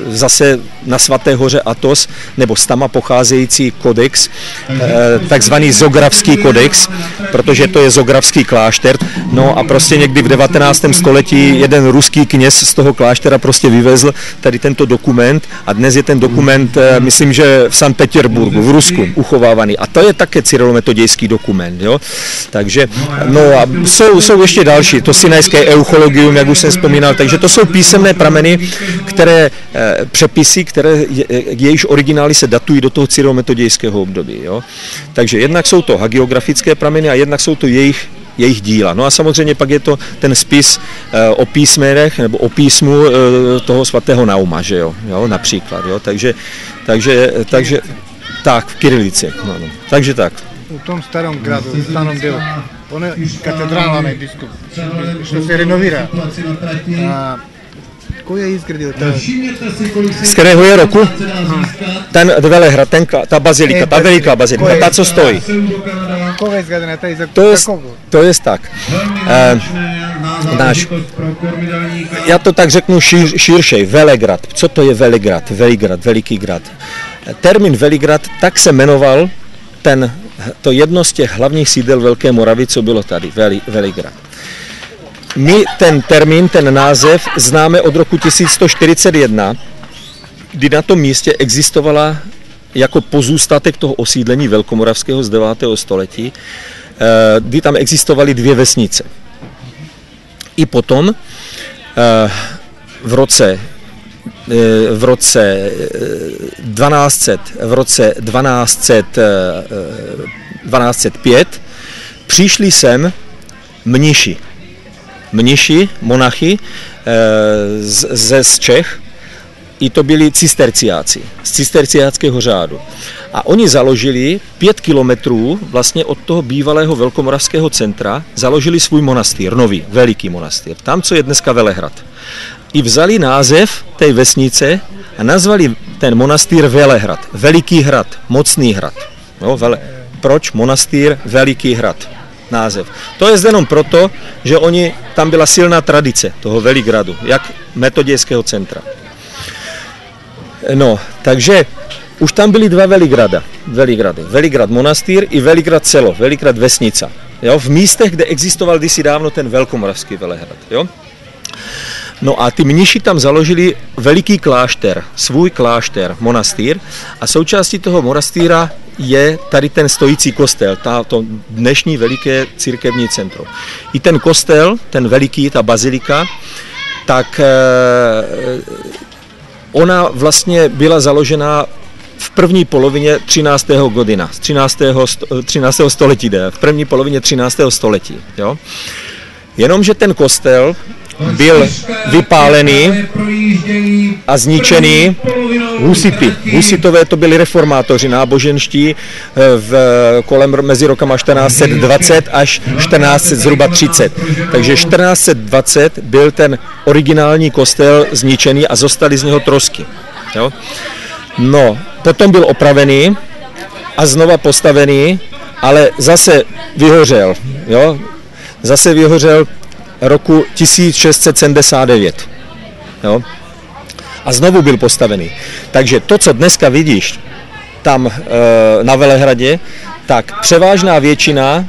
zase na Svaté hoře Athos, nebo z tam pocházející kodex, takzvaný Zografský kodex, protože to je Zografský klášter. No a prostě někdy v 19. století jeden ruský kněz z toho kláštera prostě vyvezl tady tento dokument a dnes je ten dokument, myslím, že v Sankt Petěrburgu, v Rusku, uchovávaný. A to je také cyrilometodějský dokument, jo. Takže, no a jsou ještě další, to sinajské euchologium, jak už jsem vzpomínal, takže to jsou písemné prameny, přepisy, které jejichž originály se datují do toho cyrilometodějského období. Jo? Takže jednak jsou to hagiografické prameny a jednak jsou to jejich díla. No a samozřejmě pak je to ten spis o písmenech nebo o písmu toho svatého Nauma, že jo, například. Jo? Takže tak, v kirilici. No. Takže tak. U tom starom gradu, v starom delu, ono je katedrála biskup, što se renovira. Ko je izgradio? Z kterého je roku? Ten Velehrad, ta bazilika, ta veliká bazilika, ta, co stojí. Koho je izgradena? To je tak. Já to tak řeknu širšej, Velegrad. Co to je Velegrad? Veligrad, veliký grad. Termín Veligrad tak se jmenoval to jedno z těch hlavních sídel Velké Moravy, co bylo tady, Veligrad. My ten termín, ten název známe od roku 1141, kdy na tom místě existovala jako pozůstatek toho osídlení velkomoravského z 9. století, kdy tam existovaly dvě vesnice. I potom v roce 1205 přišli sem monachy z Čech, i to byli cisterciáci, z cisterciáckého řádu. A oni založili 5 kilometrů vlastně od toho bývalého velkomoravského centra, založili svůj monastýr, nový, veliký monastýr, tam, co je dneska Velehrad. I vzali název té vesnice a nazvali ten monastýr Velehrad, veliký hrad, mocný hrad. No, proč monastýr Veliký hrad? Název. To je jenom proto, že tam byla silná tradice toho Veligradu, jak metodějského centra. No, takže už tam byly dva Veligrady. Veligrad monastýr i Veligrad celo, Veligrad vesnica. Jo? V místech, kde existoval kdysi dávno ten velkomoravský Velehrad. Jo? No a ty mniši tam založili veliký klášter, svůj klášter, monastýr, a součástí toho monastýra je tady ten stojící kostel, to dnešní veliké církevní centrum. I ten kostel, ten veliký, ta bazilika, tak ona vlastně byla založena v první polovině 13. godina, z 13. století, v první polovině 13. století. Jo? Jenomže ten kostel byl vypálený a zničený husity. Husitové to byli reformátoři náboženští mezi rokama 1420 až 1430. Takže 1420 byl ten originální kostel zničený a zostaly z něho trosky. Jo? No, potom byl opravený a znova postavený, ale zase vyhořel. Jo? Zase vyhořel roku 1679. Jo? A znovu byl postavený. Takže to, co dneska vidíš tam na Velehradě, tak převážná většina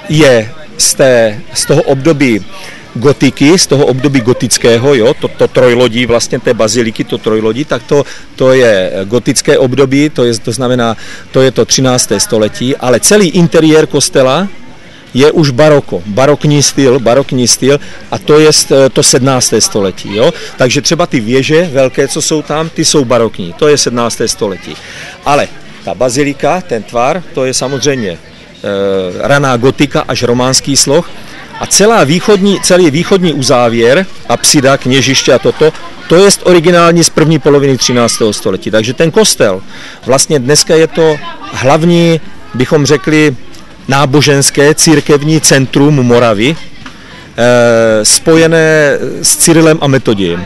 je z toho období gotiky, z toho období gotického, jo, to trojlodí vlastně té baziliky, to trojlodí, tak to je gotické období, to znamená, to je to 13. století, ale celý interiér kostela je už barokní styl a to je to 17. století. Jo? Takže třeba ty věže velké, co jsou tam, ty jsou barokní, to je 17. století. Ale ta bazilika, ten tvar, to je samozřejmě raná gotika až románský sloh A celý východní uzávěr, apsida, kněžiště a to je originální z první poloviny 13. století. Takže ten kostel, vlastně dneska je to hlavní, bychom řekli, náboženské církevní centrum Moravy, spojené s Cyrilem a Metodiem.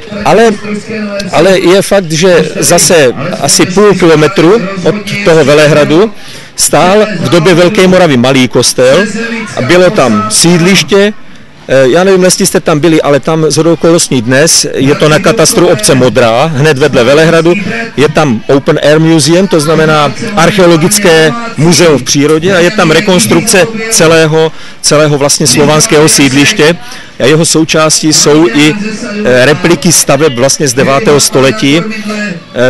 Ale je fakt, že zase asi půl kilometru od toho Velehradu stál v době Velké Moravy malý kostel a bylo tam sídliště. Já nevím, jestli jste tam byli, ale tam shodou okolností dnes je to na katastru obce Modrá, hned vedle Velehradu. Je tam Open Air Museum, to znamená archeologické muzeum v přírodě a je tam rekonstrukce celého vlastně slovanského sídliště. A jeho součástí jsou i repliky staveb vlastně z 9. století.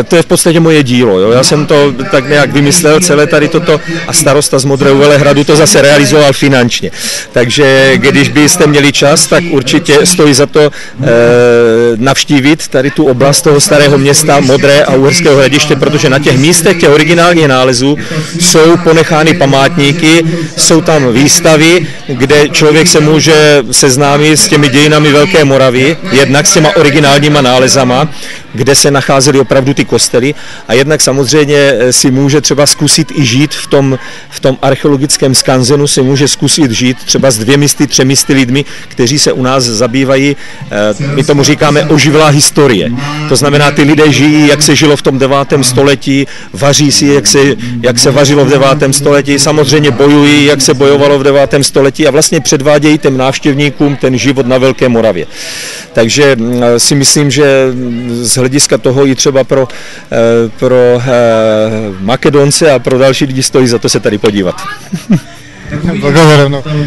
To je v podstatě moje dílo. Jo? Já jsem to tak nějak vymyslel, celé tady toto, a starosta z Modrého Velehradu to zase realizoval finančně. Takže když byste měli čas, tak určitě stojí za to navštívit tady tu oblast toho starého města Modré a Uherského Hradiště, protože na těch místech těch originálních nálezů jsou ponechány památníky, jsou tam výstavy, kde člověk se může seznámit s těmi dějinami Velké Moravy, jednak s těma originálníma nálezama, kde se nacházely opravdu ty kostely, a jednak samozřejmě si může třeba zkusit i žít v tom archeologickém skanzenu, si může zkusit žít třeba s 200-300 lidmi, kteří se u nás zabývají, my tomu říkáme oživlá historie. To znamená, ty lidé žijí, jak se žilo v tom 9. století, vaří si, jak se vařilo v 9. století, samozřejmě bojují, jak se bojovalo v 9. století a vlastně předvádějí těm návštěvníkům ten život na Velké Moravě. Takže si myslím, že z hlediska toho i třeba pro Makedonce a pro další lidi stojí za to se tady podívat.